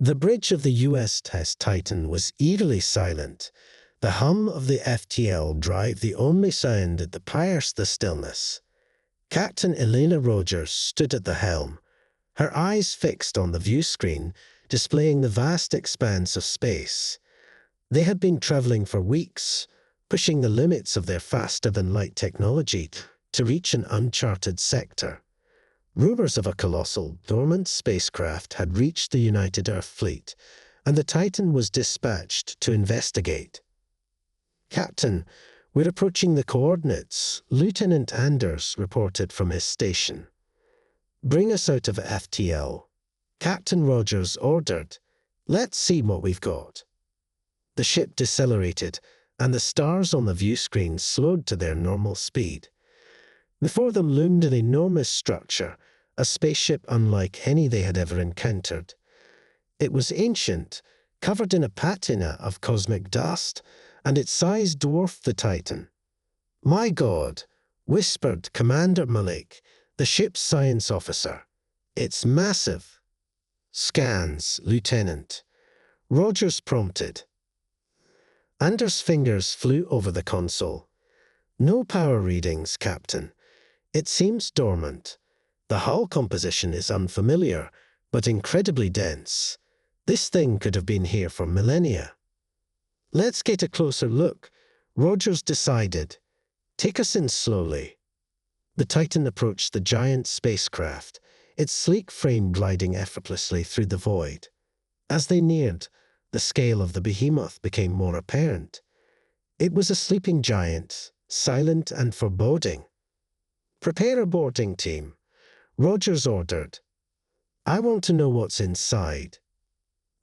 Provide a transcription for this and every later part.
The bridge of the U.S. test Titan was eerily silent, the hum of the FTL drive the only sound that pierced the stillness. Captain Elena Rogers stood at the helm, her eyes fixed on the view screen, displaying the vast expanse of space. They had been traveling for weeks, pushing the limits of their faster-than-light technology to reach an uncharted sector. Rumors of a colossal, dormant spacecraft had reached the United Earth Fleet, and the Titan was dispatched to investigate. "Captain, we're approaching the coordinates," Lieutenant Anders reported from his station. "Bring us out of FTL," Captain Rogers ordered. "Let's see what we've got." The ship decelerated, and the stars on the view screen slowed to their normal speed. Before them loomed an enormous structure, a spaceship unlike any they had ever encountered. It was ancient, covered in a patina of cosmic dust, and its size dwarfed the Titan. "My God," whispered Commander Malik, the ship's science officer. "It's massive." "Scans, Lieutenant," Rogers prompted. Anders' fingers flew over the console. "No power readings, Captain. It seems dormant. The hull composition is unfamiliar, but incredibly dense. This thing could have been here for millennia." "Let's get a closer look," Rogers decided. "Take us in slowly." The Titan approached the giant spacecraft, its sleek frame gliding effortlessly through the void. As they neared, the scale of the behemoth became more apparent. It was a sleeping giant, silent and foreboding. "Prepare a boarding team," Rogers ordered. "I want to know what's inside."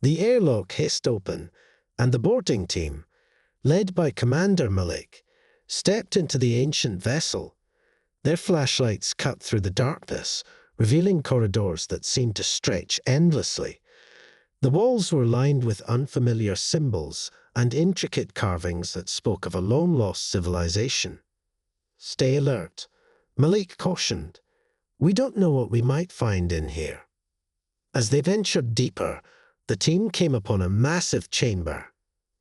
The airlock hissed open, and the boarding team, led by Commander Malik, stepped into the ancient vessel. Their flashlights cut through the darkness, revealing corridors that seemed to stretch endlessly. The walls were lined with unfamiliar symbols and intricate carvings that spoke of a long-lost civilization. "Stay alert," Malik cautioned. "We don't know what we might find in here." As they ventured deeper, the team came upon a massive chamber.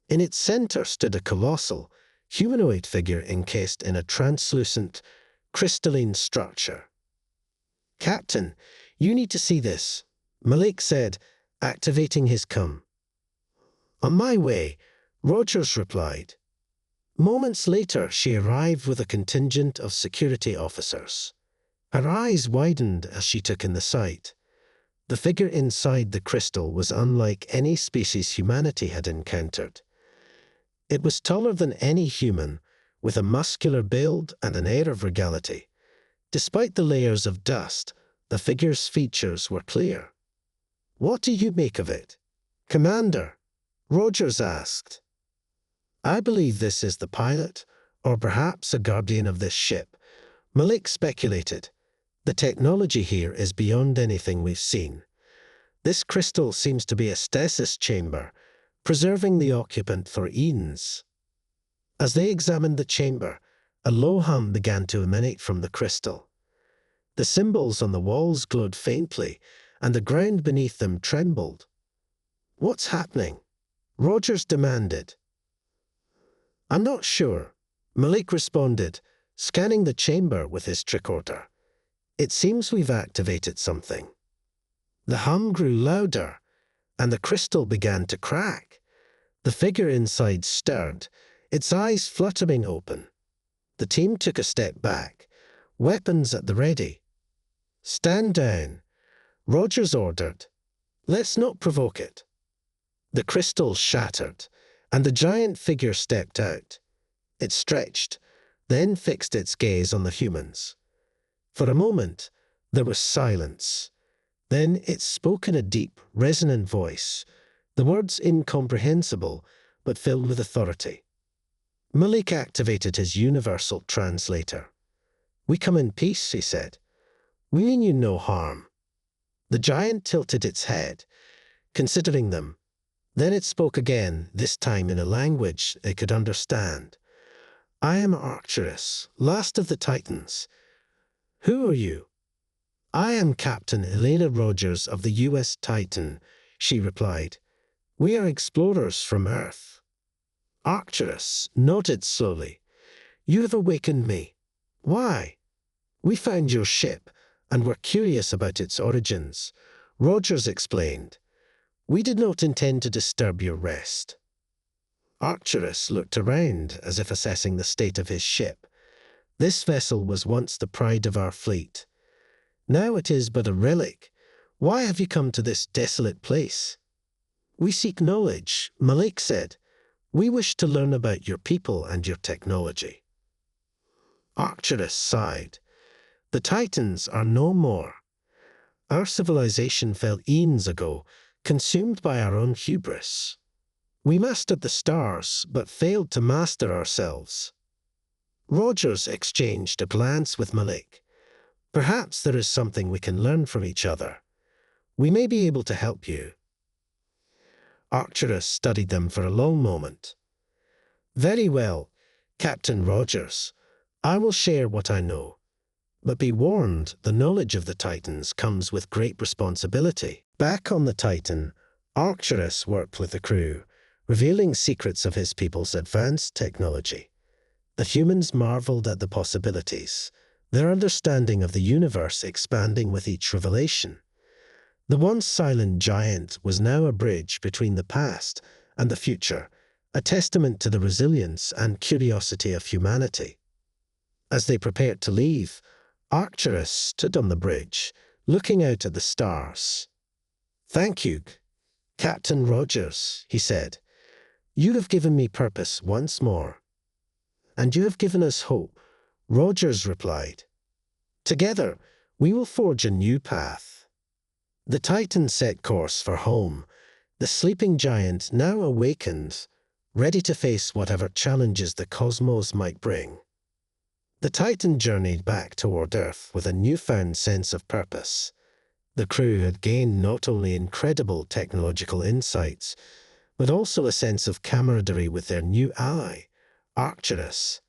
In its center stood a colossal, humanoid figure encased in a translucent, crystalline structure. "Captain, you need to see this," Malik said, activating his CUM. "On my way," Rogers replied. Moments later, she arrived with a contingent of security officers. Her eyes widened as she took in the sight. The figure inside the crystal was unlike any species humanity had encountered. It was taller than any human, with a muscular build and an air of regality. Despite the layers of dust, the figure's features were clear. "What do you make of it, Commander?" Rogers asked. "I believe this is the pilot, or perhaps a guardian of this ship," Malik speculated. "The technology here is beyond anything we've seen. This crystal seems to be a stasis chamber, preserving the occupant for eons." As they examined the chamber, a low hum began to emanate from the crystal. The symbols on the walls glowed faintly, and the ground beneath them trembled. "What's happening?" Rogers demanded. "I'm not sure," Malik responded, scanning the chamber with his tricorder. "It seems we've activated something." The hum grew louder, and the crystal began to crack. The figure inside stirred, its eyes fluttering open. The team took a step back, weapons at the ready. "Stand down," Rogers ordered. "Let's not provoke it." The crystal shattered, and the giant figure stepped out. It stretched, then fixed its gaze on the humans. For a moment, there was silence. Then it spoke in a deep, resonant voice, the words incomprehensible, but filled with authority. Malik activated his universal translator. "We come in peace," he said. "We mean you no harm." The giant tilted its head, considering them. Then it spoke again, this time in a language they could understand. "I am Arcturus, last of the Titans. Who are you?" "I am Captain Elena Rogers of the U.S. Titan. she replied. "We are explorers from Earth." Arcturus nodded slowly. "You have awakened me. Why?" "We found your ship, and were curious about its origins," Rogers explained. "We did not intend to disturb your rest." Arcturus looked around as if assessing the state of his ship. "This vessel was once the pride of our fleet. Now it is but a relic. Why have you come to this desolate place?" "We seek knowledge," Malik said. "We wish to learn about your people and your technology." Arcturus sighed. "The Titans are no more. Our civilization fell eons ago, consumed by our own hubris. We mastered the stars, but failed to master ourselves." Rogers exchanged a glance with Malik. "Perhaps there is something we can learn from each other. We may be able to help you." Arcturus studied them for a long moment. "Very well, Captain Rogers. I will share what I know. But be warned, the knowledge of the Titans comes with great responsibility." Back on the Titan, Arcturus worked with the crew, revealing secrets of his people's advanced technology. The humans marveled at the possibilities, their understanding of the universe expanding with each revelation. The once silent giant was now a bridge between the past and the future, a testament to the resilience and curiosity of humanity. As they prepared to leave, Arcturus stood on the bridge, looking out at the stars. "Thank you, Captain Rogers," he said. "You have given me purpose once more." "And you have given us hope," Rogers replied. "Together, we will forge a new path." The Titan set course for home, the sleeping giant now awakened, ready to face whatever challenges the cosmos might bring. The Titan journeyed back toward Earth with a newfound sense of purpose. The crew had gained not only incredible technological insights, but also a sense of camaraderie with their new ally, Arcturus.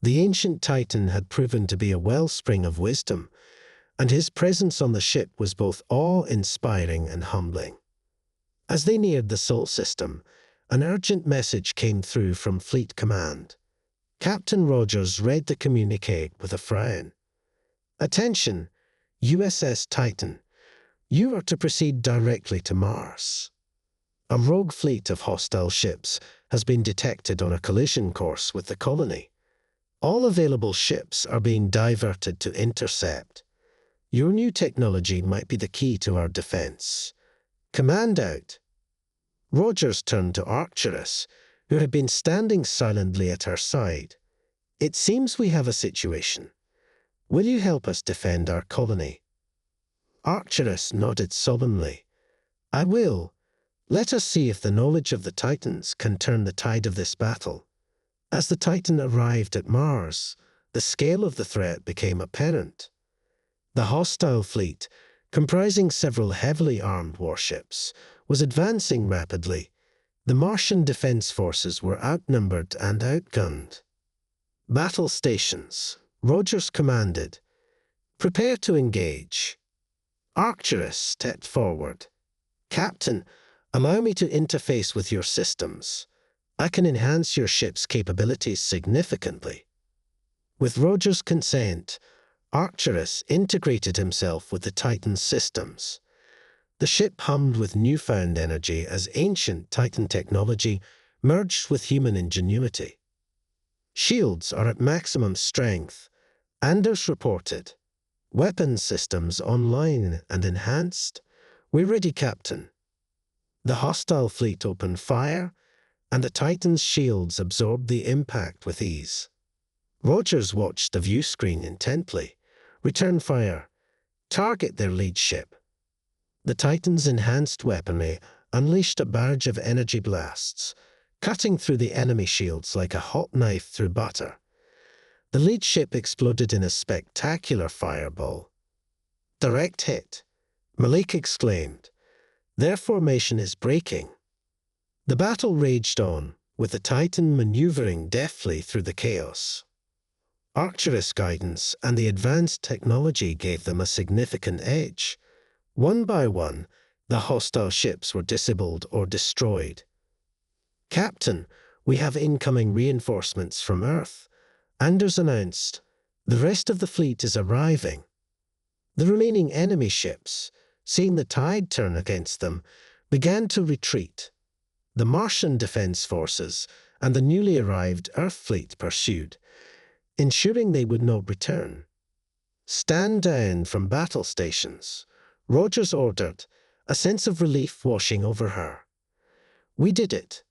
The ancient Titan had proven to be a wellspring of wisdom, and his presence on the ship was both awe-inspiring and humbling. As they neared the Sol system, an urgent message came through from Fleet Command. Captain Rogers read the communique with a frown. "Attention, USS Titan. You are to proceed directly to Mars. A rogue fleet of hostile ships has been detected on a collision course with the colony. All available ships are being diverted to intercept. Your new technology might be the key to our defense. Command out." Rogers turned to Arcturus, who had been standing silently at her side. "It seems we have a situation. Will you help us defend our colony?" Arcturus nodded solemnly. "I will. Let us see if the knowledge of the Titans can turn the tide of this battle." As the Titan arrived at Mars, the scale of the threat became apparent. The hostile fleet, comprising several heavily armed warships, was advancing rapidly. The Martian defense forces were outnumbered and outgunned. "Battle stations," Rogers commanded. "Prepare to engage." Arcturus stepped forward. "Captain, allow me to interface with your systems. I can enhance your ship's capabilities significantly." With Rogers' consent, Arcturus integrated himself with the Titan's systems. The ship hummed with newfound energy as ancient Titan technology merged with human ingenuity. "Shields are at maximum strength," Anders reported. "Weapons systems online and enhanced. We're ready, Captain." The hostile fleet opened fire, and the Titan's shields absorbed the impact with ease. Rogers watched the view screen intently. "Return fire. Target their lead ship." The Titan's enhanced weaponry unleashed a barrage of energy blasts, cutting through the enemy shields like a hot knife through butter. The lead ship exploded in a spectacular fireball. "Direct hit," Malik exclaimed. "Their formation is breaking." The battle raged on, with the Titan maneuvering deftly through the chaos. Arcturus' guidance and the advanced technology gave them a significant edge. One by one, The hostile ships were disabled or destroyed. "Captain, we have incoming reinforcements from Earth," Anders announced. "The rest of the fleet is arriving." The remaining enemy ships, seeing the tide turn against them, began to retreat. The Martian Defense Forces and the newly arrived Earth fleet pursued, ensuring they would not return. "Stand down from battle stations," Rogers ordered, a sense of relief washing over her. "We did it."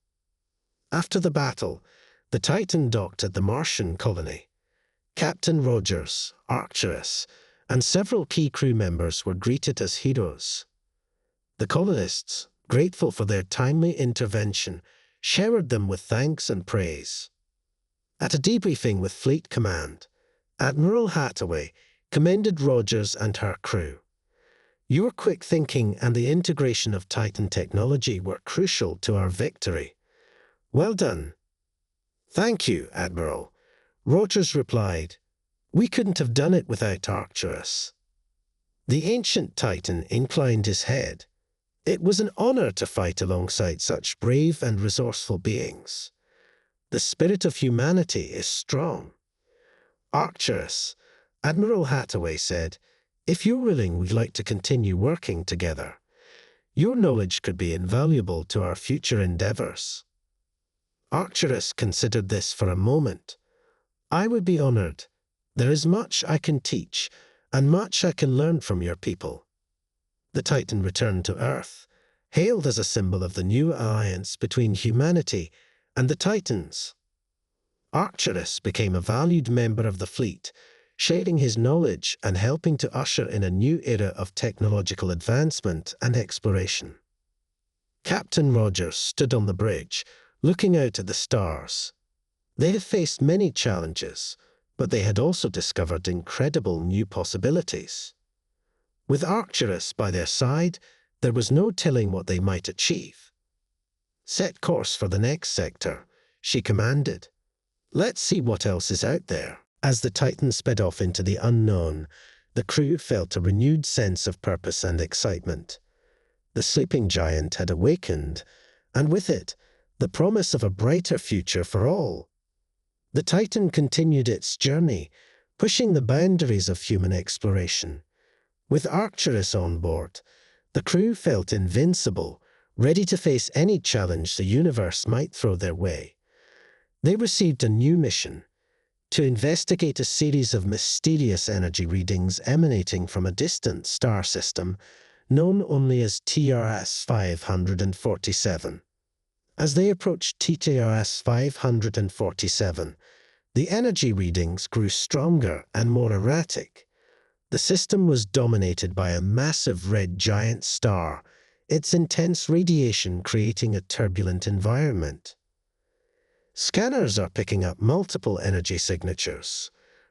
After the battle, the Titan docked at the Martian colony. Captain Rogers, Arcturus, and several key crew members were greeted as heroes. The colonists, grateful for their timely intervention, showered them with thanks and praise. At a debriefing with Fleet Command, Admiral Hathaway commended Rogers and her crew. "Your quick thinking and the integration of Titan technology were crucial to our victory. Well done." "Thank you, Admiral," Rogers replied. "We couldn't have done it without Arcturus." The ancient Titan inclined his head. "It was an honor to fight alongside such brave and resourceful beings. The spirit of humanity is strong." "Arcturus," Admiral Hathaway said, "if you're willing, we'd like to continue working together. Your knowledge could be invaluable to our future endeavors." Arcturus considered this for a moment. "I would be honored. There is much I can teach, and much I can learn from your people." The Titan returned to Earth, hailed as a symbol of the new alliance between humanity and the Titans. Arcturus became a valued member of the fleet, sharing his knowledge and helping to usher in a new era of technological advancement and exploration. Captain Rogers stood on the bridge, looking out at the stars. They had faced many challenges, but they had also discovered incredible new possibilities. With Arcturus by their side, there was no telling what they might achieve. "Set course for the next sector," she commanded. "Let's see what else is out there." As the Titan sped off into the unknown, the crew felt a renewed sense of purpose and excitement. The sleeping giant had awakened, and with it, the promise of a brighter future for all. The Titan continued its journey, pushing the boundaries of human exploration. With Arcturus on board, the crew felt invincible, ready to face any challenge the universe might throw their way. They received a new mission: to investigate a series of mysterious energy readings emanating from a distant star system known only as TRS 547. As they approached TRS 547, the energy readings grew stronger and more erratic. The system was dominated by a massive red giant star, its intense radiation creating a turbulent environment. "Scanners are picking up multiple energy signatures,"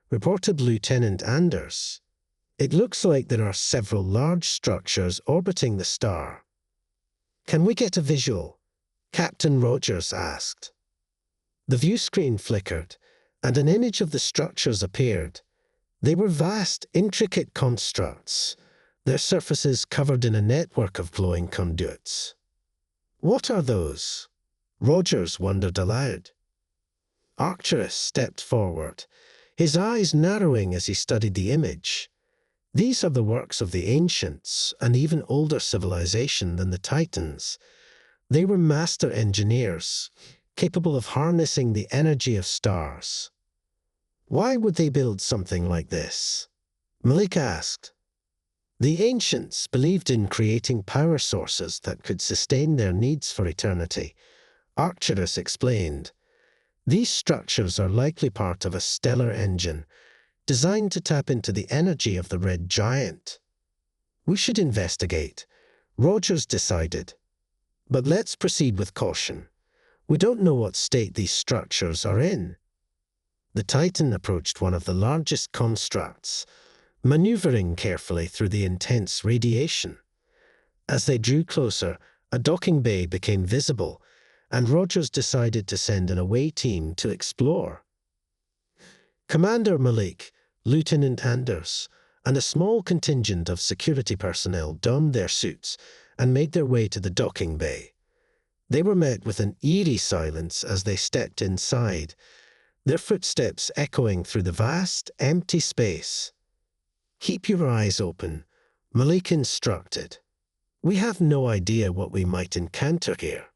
reported Lieutenant Anders. "It looks like there are several large structures orbiting the star." "Can we get a visual?" Captain Rogers asked. The view screen flickered, and an image of the structures appeared. They were vast, intricate constructs, their surfaces covered in a network of glowing conduits. "What are those?" Rogers wondered aloud. Arcturus stepped forward, his eyes narrowing as he studied the image. "These are the works of the ancients, an even older civilization than the Titans. They were master engineers, capable of harnessing the energy of stars." "Why would they build something like this?" Malik asked. "The ancients believed in creating power sources that could sustain their needs for eternity," Arcturus explained. "These structures are likely part of a stellar engine, designed to tap into the energy of the red giant." "We should investigate," Rogers decided. "But let's proceed with caution. We don't know what state these structures are in." The Titan approached one of the largest constructs, maneuvering carefully through the intense radiation. As they drew closer, a docking bay became visible, and Rogers decided to send an away team to explore. "Commander Malik, Lieutenant Anders, and a small contingent of security personnel donned their suits and made their way to the docking bay. They were met with an eerie silence as they stepped inside, their footsteps echoing through the vast, empty space. "Keep your eyes open," Malik instructed. "We have no idea what we might encounter here."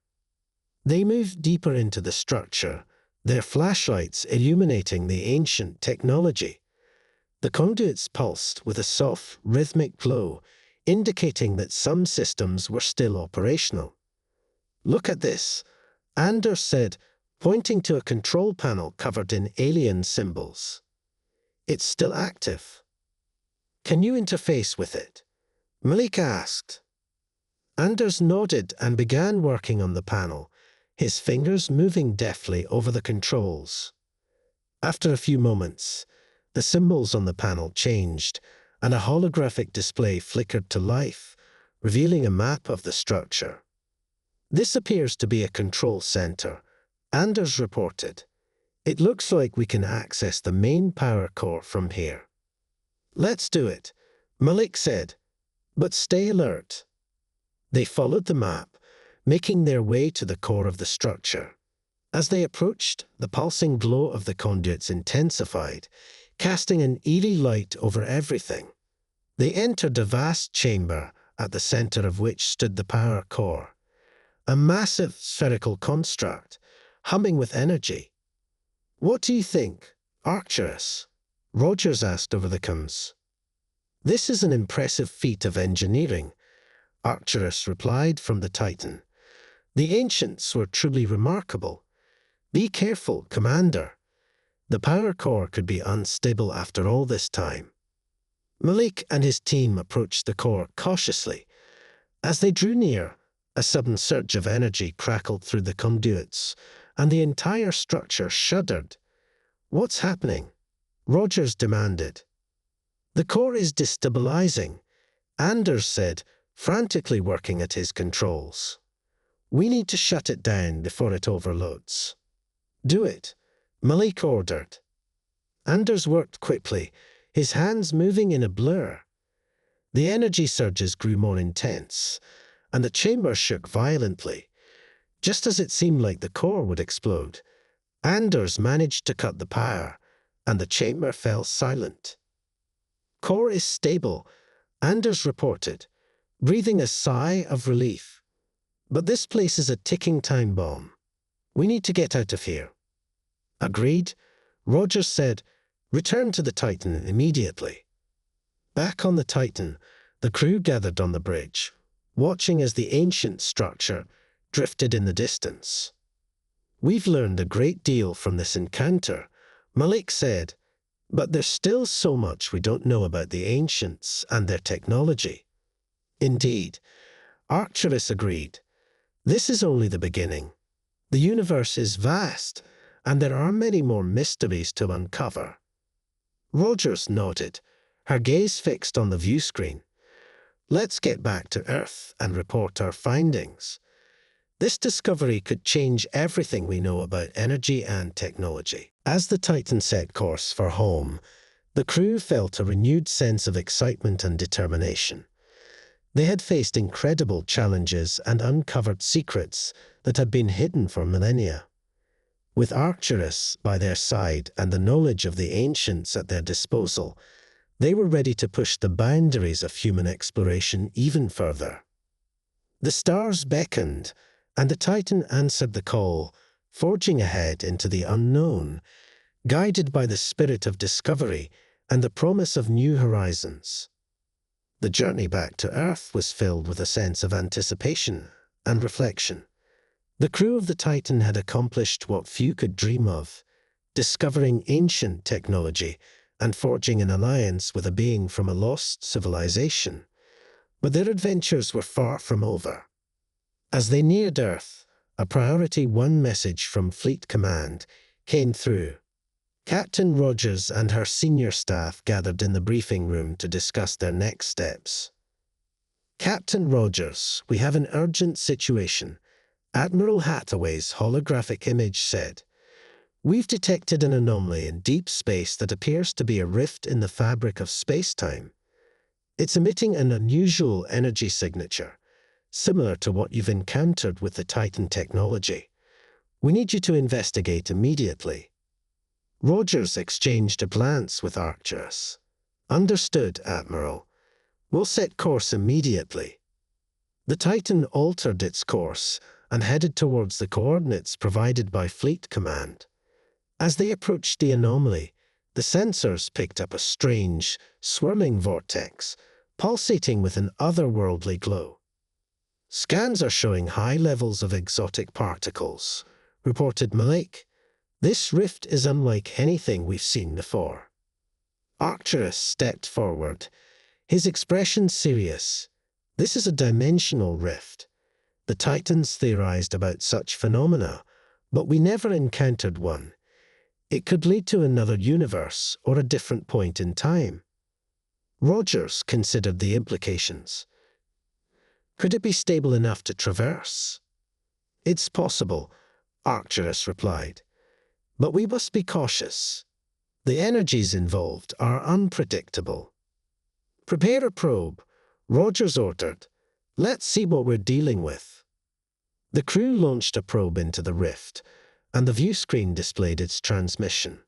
They moved deeper into the structure, their flashlights illuminating the ancient technology. The conduits pulsed with a soft, rhythmic glow, indicating that some systems were still operational. "Look at this," Anders said, pointing to a control panel covered in alien symbols. "It's still active." "Can you interface with it?" Malik asked. Anders nodded and began working on the panel, his fingers moving deftly over the controls. After a few moments, the symbols on the panel changed, and a holographic display flickered to life, revealing a map of the structure. "This appears to be a control center," Anders reported. "It looks like we can access the main power core from here." "Let's do it," Malik said. "But stay alert." They followed the map, making their way to the core of the structure. As they approached, the pulsing glow of the conduits intensified, casting an eerie light over everything. They entered a vast chamber, at the center of which stood the power core, a massive spherical construct, humming with energy. "What do you think, Arcturus?" Rogers asked over the comms. "This is an impressive feat of engineering," Arcturus replied from the Titan. "The ancients were truly remarkable. Be careful, Commander. The power core could be unstable after all this time." Malik and his team approached the core cautiously. As they drew near, a sudden surge of energy crackled through the conduits, and the entire structure shuddered. "What's happening?" Rogers demanded. "The core is destabilizing," Anders said, frantically working at his controls. "We need to shut it down before it overloads." "Do it," Malik ordered. Anders worked quickly, his hands moving in a blur. The energy surges grew more intense, and the chamber shook violently. Just as it seemed like the core would explode, Anders managed to cut the power, and the chamber fell silent. "Core is stable," Anders reported, breathing a sigh of relief. "But this place is a ticking time bomb. We need to get out of here." "Agreed," Rogers said. "Return to the Titan immediately." Back on the Titan, the crew gathered on the bridge, watching as the ancient structure drifted in the distance. "We've learned a great deal from this encounter," Malik said, "but there's still so much we don't know about the ancients and their technology." "Indeed," Arcturus agreed. "This is only the beginning. The universe is vast, and there are many more mysteries to uncover." Rogers nodded, her gaze fixed on the view screen. "Let's get back to Earth and report our findings. This discovery could change everything we know about energy and technology." As the Titan set course for home, the crew felt a renewed sense of excitement and determination. They had faced incredible challenges and uncovered secrets that had been hidden for millennia. With Arcturus by their side and the knowledge of the ancients at their disposal, they were ready to push the boundaries of human exploration even further. The stars beckoned, and the Titan answered the call, forging ahead into the unknown, guided by the spirit of discovery and the promise of new horizons. The journey back to Earth was filled with a sense of anticipation and reflection. The crew of the Titan had accomplished what few could dream of, discovering ancient technology and forging an alliance with a being from a lost civilization. But their adventures were far from over. As they neared Earth, a Priority 1 message from Fleet Command came through. Captain Rogers and her senior staff gathered in the briefing room to discuss their next steps. "Captain Rogers, we have an urgent situation," Admiral Hathaway's holographic image said. "We've detected an anomaly in deep space that appears to be a rift in the fabric of space-time. It's emitting an unusual energy signature, similar to what you've encountered with the Titan technology. We need you to investigate immediately." Rogers exchanged a glance with Arcturus. "Understood, Admiral. We'll set course immediately." The Titan altered its course and headed towards the coordinates provided by Fleet Command. As they approached the anomaly, the sensors picked up a strange, swirling vortex, pulsating with an otherworldly glow. "Scans are showing high levels of exotic particles," reported Malik. "This rift is unlike anything we've seen before." Arcturus stepped forward, his expression serious. "This is a dimensional rift. The Titans theorized about such phenomena, but we never encountered one. It could lead to another universe or a different point in time." Rogers considered the implications. "Could it be stable enough to traverse?" "It's possible," Arcturus replied. "But we must be cautious. The energies involved are unpredictable." "Prepare a probe," Rogers ordered. "Let's see what we're dealing with." The crew launched a probe into the rift, and the view screen displayed its transmission.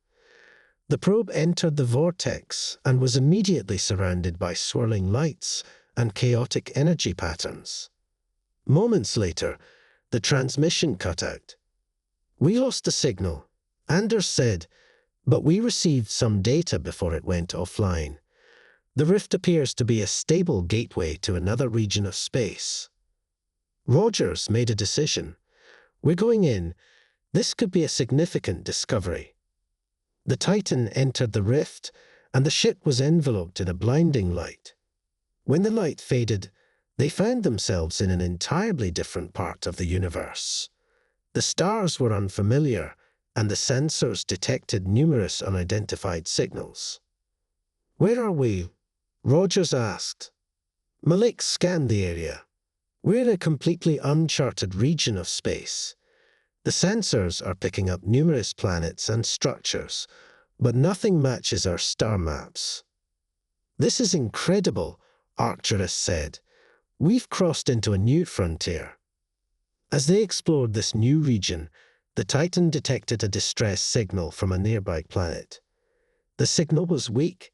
The probe entered the vortex and was immediately surrounded by swirling lights and chaotic energy patterns. Moments later, the transmission cut out. "We lost the signal," Anders said, "but we received some data before it went offline. The rift appears to be a stable gateway to another region of space." Rogers made a decision. "We're going in. This could be a significant discovery." The Titan entered the rift, and the ship was enveloped in a blinding light. When the light faded, they found themselves in an entirely different part of the universe. The stars were unfamiliar, and the sensors detected numerous unidentified signals. "Where are we?" Rogers asked. Malik scanned the area. "We're in a completely uncharted region of space. The sensors are picking up numerous planets and structures, but nothing matches our star maps." "This is incredible," Arcturus said. "We've crossed into a new frontier." As they explored this new region, the Titan detected a distress signal from a nearby planet. The signal was weak,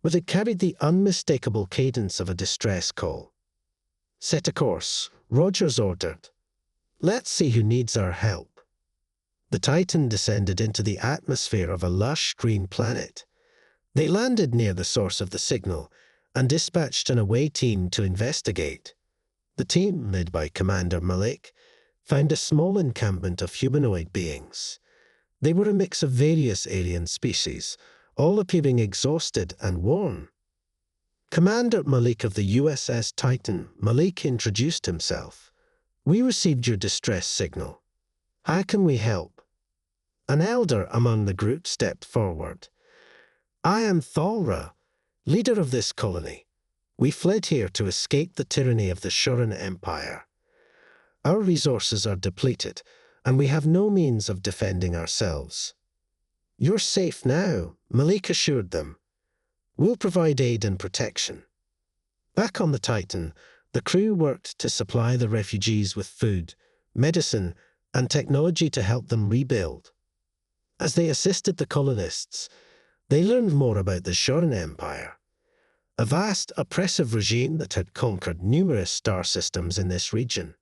but it carried the unmistakable cadence of a distress call. "Set a course," Rogers ordered. "Let's see who needs our help." The Titan descended into the atmosphere of a lush green planet. They landed near the source of the signal and dispatched an away team to investigate. The team, led by Commander Malik, found a small encampment of humanoid beings. They were a mix of various alien species, all appearing exhausted and worn. "Commander Malik of the USS Titan," Malik introduced himself. "We received your distress signal. How can we help?" An elder among the group stepped forward. "I am Thalra, leader of this colony. We fled here to escape the tyranny of the Shoran Empire. Our resources are depleted, and we have no means of defending ourselves." "You're safe now," Malik assured them. "We'll provide aid and protection." Back on the Titan, the crew worked to supply the refugees with food, medicine, and technology to help them rebuild. As they assisted the colonists, they learned more about the Shoran Empire, a vast, oppressive regime that had conquered numerous star systems in this region.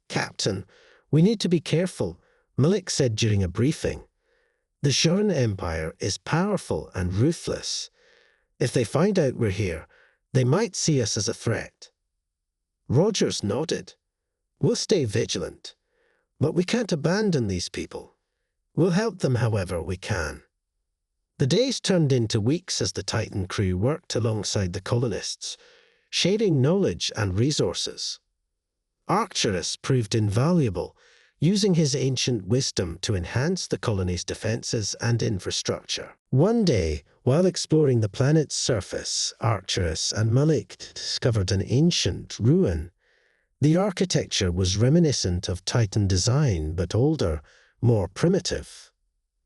"Captain, we need to be careful," Malik said during a briefing. "The Shoran Empire is powerful and ruthless. If they find out we're here, they might see us as a threat." Rogers nodded. "We'll stay vigilant, but we can't abandon these people. We'll help them however we can." The days turned into weeks as the Titan crew worked alongside the colonists, sharing knowledge and resources. Arcturus proved invaluable, using his ancient wisdom to enhance the colony's defenses and infrastructure. One day, while exploring the planet's surface, Arcturus and Malik discovered an ancient ruin. The architecture was reminiscent of Titan design, but older, more primitive.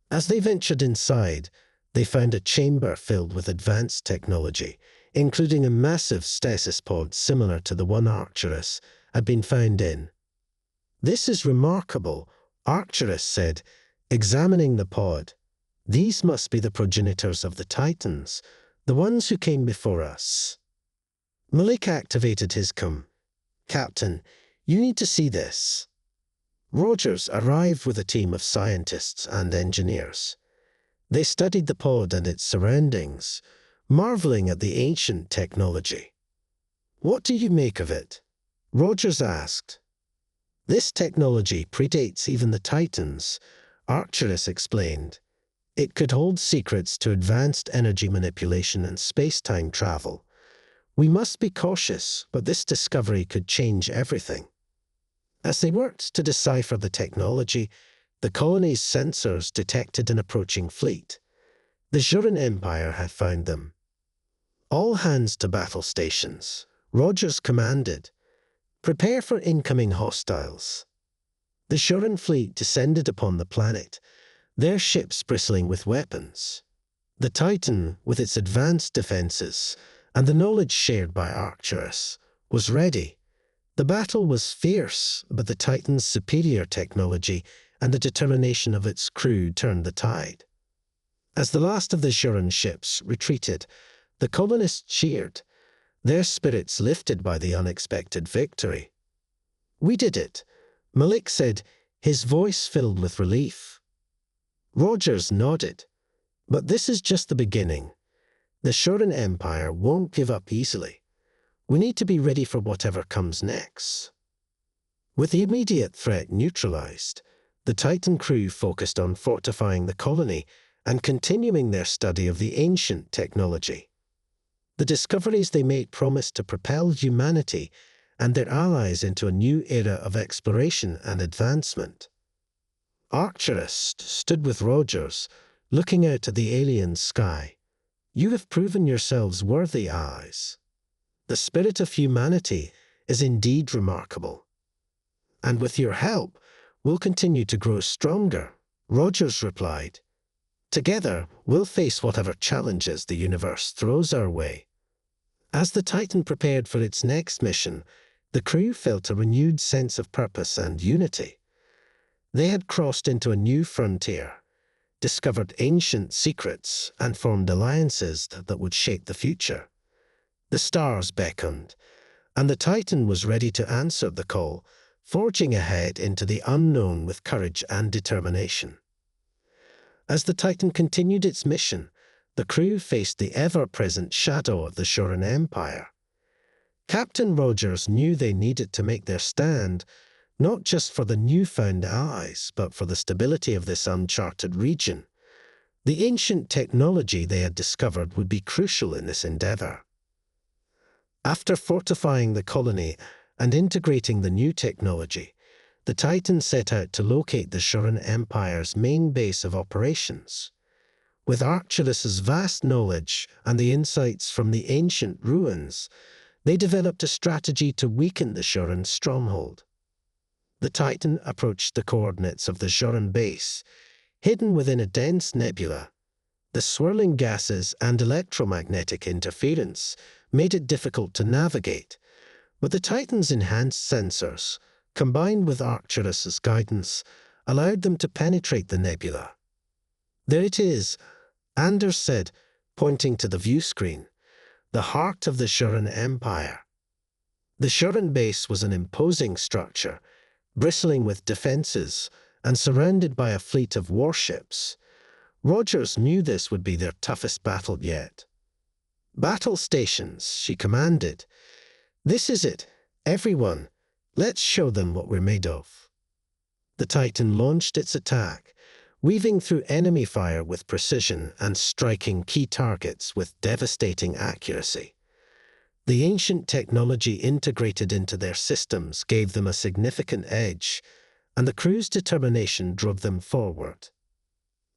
As they ventured inside, they found a chamber filled with advanced technology, including a massive stasis pod similar to the one Arcturus had been found in. "This is remarkable," Arcturus said, examining the pod. "These must be the progenitors of the Titans, the ones who came before us." Malik activated his comm. "Captain, you need to see this." Rogers arrived with a team of scientists and engineers. They studied the pod and its surroundings, marveling at the ancient technology. "What do you make of it?" Rogers asked. "This technology predates even the Titans," Arcturus explained. "It could hold secrets to advanced energy manipulation and space-time travel. We must be cautious, but this discovery could change everything." As they worked to decipher the technology, the colony's sensors detected an approaching fleet. The Juran Empire had found them. "All hands to battle stations," Rogers commanded. "Prepare for incoming hostiles." The Juran fleet descended upon the planet, their ships bristling with weapons. The Titan, with its advanced defenses and the knowledge shared by Arcturus, was ready. The battle was fierce, but the Titan's superior technology and the determination of its crew turned the tide. As the last of the Juran ships retreated, the colonists cheered, their spirits lifted by the unexpected victory. "We did it," Malik said, his voice filled with relief. Rogers nodded. "But this is just the beginning. The Juran Empire won't give up easily. We need to be ready for whatever comes next." With the immediate threat neutralized, the Titan crew focused on fortifying the colony and continuing their study of the ancient technology. The discoveries they made promised to propel humanity and their allies into a new era of exploration and advancement. Arcturus stood with Rogers, looking out at the alien sky. "You have proven yourselves worthy allies. The spirit of humanity is indeed remarkable. And with your help, we'll continue to grow stronger," Rogers replied. "Together, we'll face whatever challenges the universe throws our way." As the Titan prepared for its next mission, the crew felt a renewed sense of purpose and unity. They had crossed into a new frontier, discovered ancient secrets, and formed alliances that would shape the future. The stars beckoned, and the Titan was ready to answer the call, forging ahead into the unknown with courage and determination. As the Titan continued its mission, the crew faced the ever-present shadow of the Juran Empire. Captain Rogers knew they needed to make their stand, not just for the newfound allies, but for the stability of this uncharted region. The ancient technology they had discovered would be crucial in this endeavor. After fortifying the colony and integrating the new technology, the Titan set out to locate the Juran Empire's main base of operations. With Arcturus's vast knowledge and the insights from the ancient ruins, they developed a strategy to weaken the Juran stronghold. The Titan approached the coordinates of the Juran base, hidden within a dense nebula. The swirling gases and electromagnetic interference made it difficult to navigate, but the Titan's enhanced sensors, combined with Arcturus's guidance, allowed them to penetrate the nebula. "There it is," Anders said, pointing to the view screen, "the heart of the Juran Empire." The Juran base was an imposing structure, bristling with defenses and surrounded by a fleet of warships. Rogers knew this would be their toughest battle yet. "Battle stations," she commanded. "This is it. Everyone, let's show them what we're made of." The Titan launched its attack, weaving through enemy fire with precision and striking key targets with devastating accuracy. The ancient technology integrated into their systems gave them a significant edge, and the crew's determination drove them forward.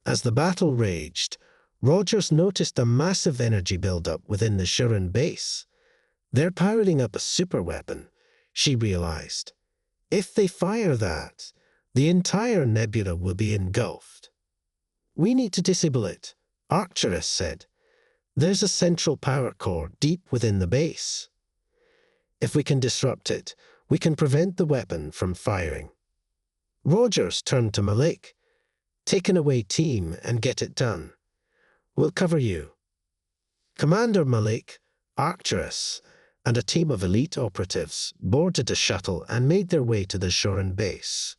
As the battle raged, Rogers noticed a massive energy buildup within the Juran base. "They're powering up a superweapon," she realized. "If they fire that, the entire nebula will be engulfed." "We need to disable it," Arcturus said. There's a central power core deep within the base. If we can disrupt it, we can prevent the weapon from firing. Rogers turned to Malik. Take an away team and get it done. We'll cover you. Commander Malik, Arcturus, and a team of elite operatives boarded a shuttle and made their way to the Shoran base.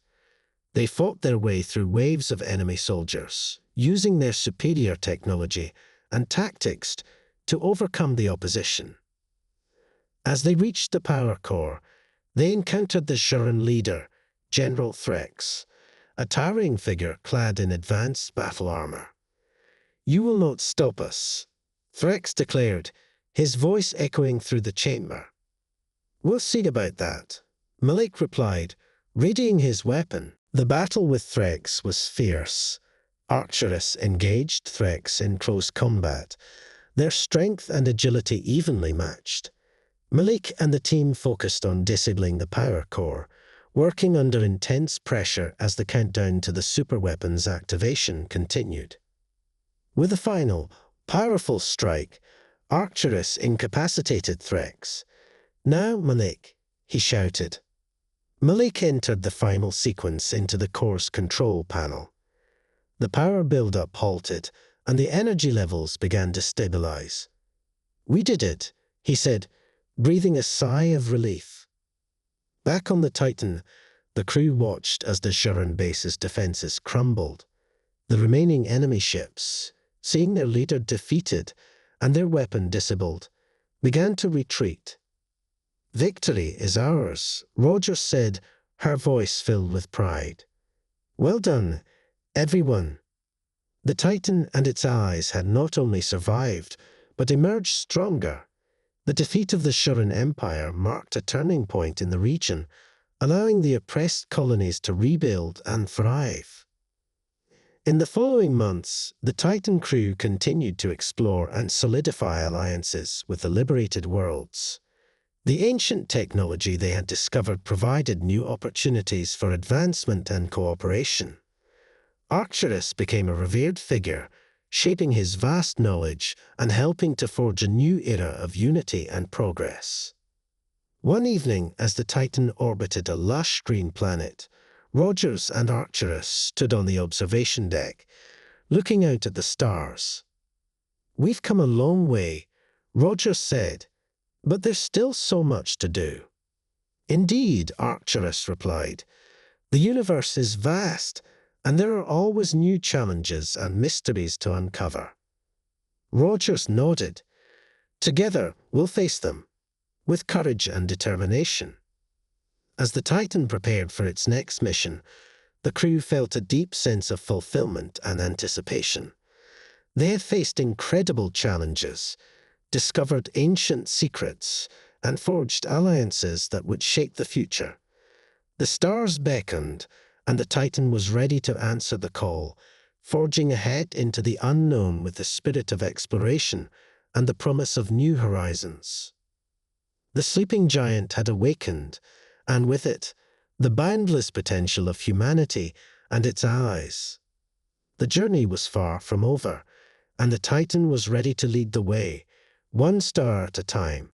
They fought their way through waves of enemy soldiers, using their superior technology and tactics to overcome the opposition. As they reached the power core, they encountered the Shoran leader, General Threx, a towering figure clad in advanced battle armor. "You will not stop us," Threx declared, his voice echoing through the chamber. "We'll see about that," Malik replied, readying his weapon. The battle with Threx was fierce. Arcturus engaged Threx in close combat, their strength and agility evenly matched. Malik and the team focused on disabling the power core, working under intense pressure as the countdown to the superweapon's activation continued. With a final, powerful strike, Arcturus incapacitated Threx. "Now, Malik," he shouted. Malik entered the final sequence into the core's control panel. The power buildup halted, and the energy levels began to stabilize. "We did it," he said, breathing a sigh of relief. Back on the Titan, the crew watched as the Shoran base's defenses crumbled. The remaining enemy ships, seeing their leader defeated and their weapon disabled, began to retreat. "Victory is ours," Rogers said, her voice filled with pride. "Well done, everyone." The Titan and its allies had not only survived, but emerged stronger. The defeat of the Shoran Empire marked a turning point in the region, allowing the oppressed colonies to rebuild and thrive. In the following months, the Titan crew continued to explore and solidify alliances with the liberated worlds. The ancient technology they had discovered provided new opportunities for advancement and cooperation. Arcturus became a revered figure, shaping his vast knowledge and helping to forge a new era of unity and progress. One evening, as the Titan orbited a lush green planet, Rogers and Arcturus stood on the observation deck, looking out at the stars. "We've come a long way," Rogers said, "but there's still so much to do." "Indeed," Arcturus replied. "The universe is vast, and there are always new challenges and mysteries to uncover." Rogers nodded. "Together, we'll face them, with courage and determination." As the Titan prepared for its next mission, the crew felt a deep sense of fulfillment and anticipation. They had faced incredible challenges, discovered ancient secrets, and forged alliances that would shape the future. The stars beckoned, and the Titan was ready to answer the call, forging ahead into the unknown with the spirit of exploration and the promise of new horizons. The sleeping giant had awakened, and with it, the boundless potential of humanity and its allies. The journey was far from over, and the Titan was ready to lead the way, one star at a time.